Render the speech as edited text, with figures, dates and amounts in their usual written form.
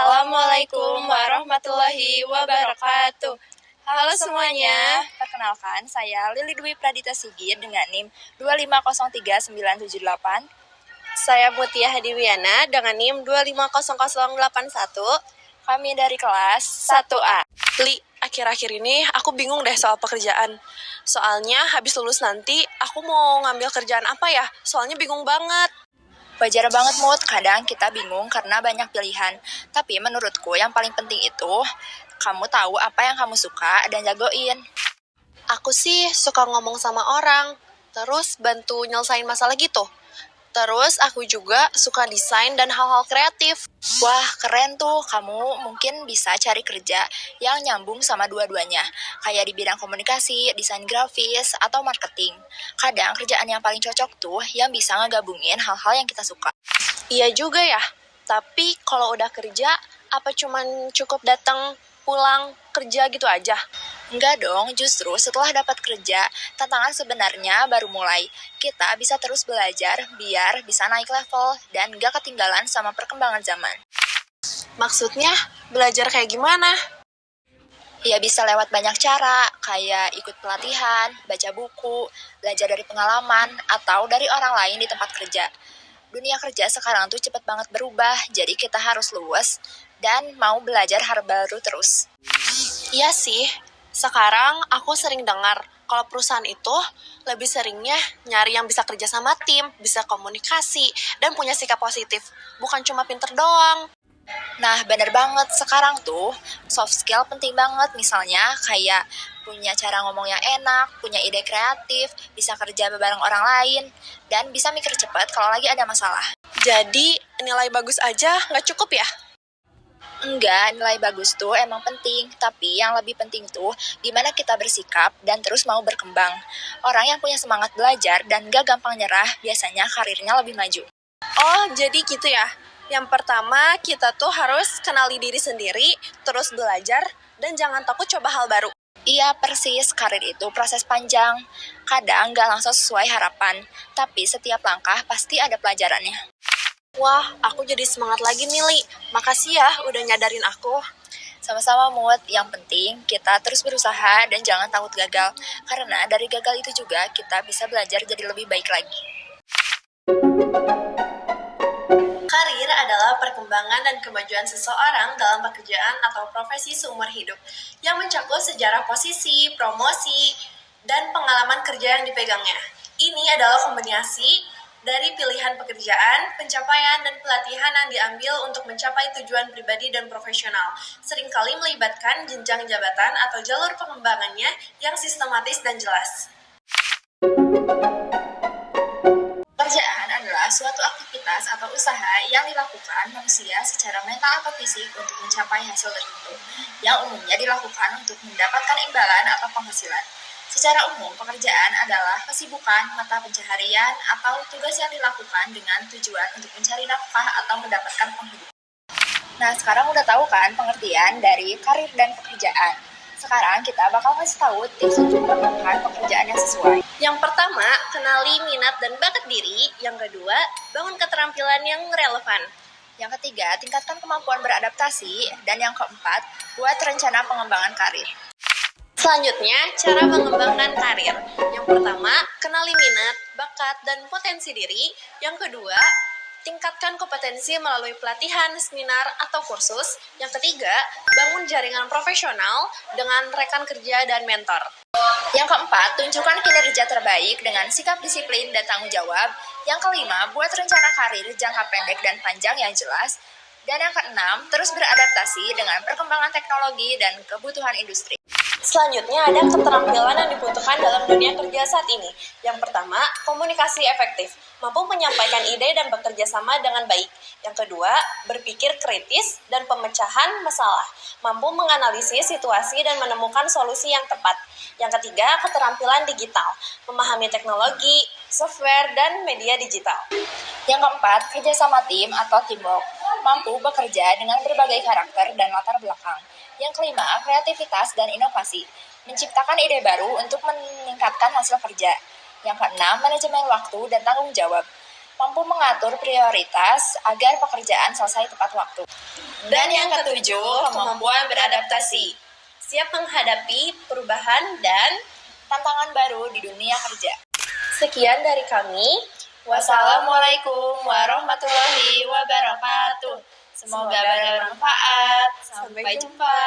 Assalamualaikum warahmatullahi wabarakatuh. Halo semuanya, perkenalkan saya Lili Dwi Pradita Sigit dengan NIM 2503978. Saya Mutia Hadiwiana dengan NIM 250081. Kami dari kelas 1A. Li, akhir-akhir ini aku bingung deh soal pekerjaan. Soalnya habis lulus nanti aku mau ngambil kerjaan apa ya? Soalnya bingung banget. Wajar banget Mut, kadang kita bingung karena banyak pilihan. Tapi menurutku yang paling penting itu, kamu tahu apa yang kamu suka dan jagoin. Aku sih suka ngomong sama orang, terus bantu nyelesain masalah gitu. Terus aku juga suka desain dan hal-hal kreatif. Wah, keren tuh. Kamu mungkin bisa cari kerja yang nyambung sama dua-duanya. Kayak di bidang komunikasi, desain grafis, atau marketing. Kadang kerjaan yang paling cocok tuh yang bisa ngegabungin hal-hal yang kita suka. Iya juga ya, tapi kalau udah kerja, apa cuman cukup datang pulang kerja gitu aja? Enggak dong, justru setelah dapat kerja, tantangan sebenarnya baru mulai. Kita bisa terus belajar biar bisa naik level dan gak ketinggalan sama perkembangan zaman. Maksudnya, belajar kayak gimana? Ya bisa lewat banyak cara, kayak ikut pelatihan, baca buku, belajar dari pengalaman, atau dari orang lain di tempat kerja. Dunia kerja sekarang tuh cepet banget berubah, jadi kita harus luas dan mau belajar hal baru terus. Iya sih, sekarang aku sering dengar kalau perusahaan itu lebih seringnya nyari yang bisa kerja sama tim, bisa komunikasi, dan punya sikap positif. Bukan cuma pinter doang. Nah, bener banget. Sekarang tuh, soft skill penting banget. Misalnya, kayak punya cara ngomong yang enak, punya ide kreatif, bisa kerja bareng orang lain, dan bisa mikir cepat kalau lagi ada masalah. Jadi, nilai bagus aja nggak cukup ya? Enggak, nilai bagus tuh emang penting. Tapi yang lebih penting tuh, gimana kita bersikap dan terus mau berkembang. Orang yang punya semangat belajar dan gak gampang nyerah, biasanya karirnya lebih maju. Oh, jadi gitu ya? Yang pertama, kita tuh harus kenali diri sendiri, terus belajar, dan jangan takut coba hal baru. Iya persis, karir itu proses panjang. Kadang gak langsung sesuai harapan, tapi setiap langkah pasti ada pelajarannya. Wah, aku jadi semangat lagi nih, Li. Makasih ya udah nyadarin aku. Sama-sama Mut, yang penting kita terus berusaha dan jangan takut gagal. Karena dari gagal itu juga kita bisa belajar jadi lebih baik lagi. Karir adalah perkembangan dan kemajuan seseorang dalam pekerjaan atau profesi seumur hidup yang mencakup sejarah posisi, promosi, dan pengalaman kerja yang dipegangnya. Ini adalah kombinasi dari pilihan pekerjaan, pencapaian, dan pelatihan yang diambil untuk mencapai tujuan pribadi dan profesional. Seringkali melibatkan jenjang jabatan atau jalur pengembangannya yang sistematis dan jelas. Pekerjaan adalah suatu aktivitas atau usaha yang dilakukan manusia secara mental atau fisik untuk mencapai hasil tertentu, yang umumnya dilakukan untuk mendapatkan imbalan atau penghasilan. Secara umum, pekerjaan adalah kesibukan, mata pencaharian, atau tugas yang dilakukan dengan tujuan untuk mencari nafkah atau mendapatkan penghidupan. Nah, sekarang udah tahu kan pengertian dari karir dan pekerjaan. Sekarang kita bakal ngasih tahu tips untuk menemukan pekerjaan yang sesuai. Yang pertama, kenali minat dan bakat diri. Yang kedua, bangun keterampilan yang relevan. Yang ketiga, tingkatkan kemampuan beradaptasi. Dan yang keempat, buat rencana pengembangan karir. Selanjutnya, cara mengembangkan karir. Yang pertama, kenali minat, bakat, dan potensi diri. Yang kedua, tingkatkan kompetensi melalui pelatihan, seminar, atau kursus. Yang ketiga, bangun jaringan profesional dengan rekan kerja dan mentor. Yang keempat, tunjukkan kinerja terbaik dengan sikap disiplin dan tanggung jawab. Yang kelima, buat rencana karir jangka pendek dan panjang yang jelas. Dan yang keenam, terus beradaptasi dengan perkembangan teknologi dan kebutuhan industri. Selanjutnya ada keterampilan yang dibutuhkan dalam dunia kerja saat ini. Yang pertama, komunikasi efektif, mampu menyampaikan ide dan bekerja sama dengan baik. Yang kedua, berpikir kritis dan pemecahan masalah, mampu menganalisis situasi dan menemukan solusi yang tepat. Yang ketiga, keterampilan digital, memahami teknologi, software, dan media digital. Yang keempat, kerja sama tim atau teamwork, mampu bekerja dengan berbagai karakter dan latar belakang. Yang kelima, kreativitas dan inovasi, menciptakan ide baru untuk meningkatkan hasil kerja. Yang keenam, manajemen waktu dan tanggung jawab. mampu mengatur prioritas agar pekerjaan selesai tepat waktu. Dan yang ketujuh, kemampuan beradaptasi. Siap menghadapi perubahan dan Tantangan baru di dunia kerja. sekian dari kami. Wassalamualaikum warahmatullahi wabarakatuh. Semoga bermanfaat. Sampai jumpa.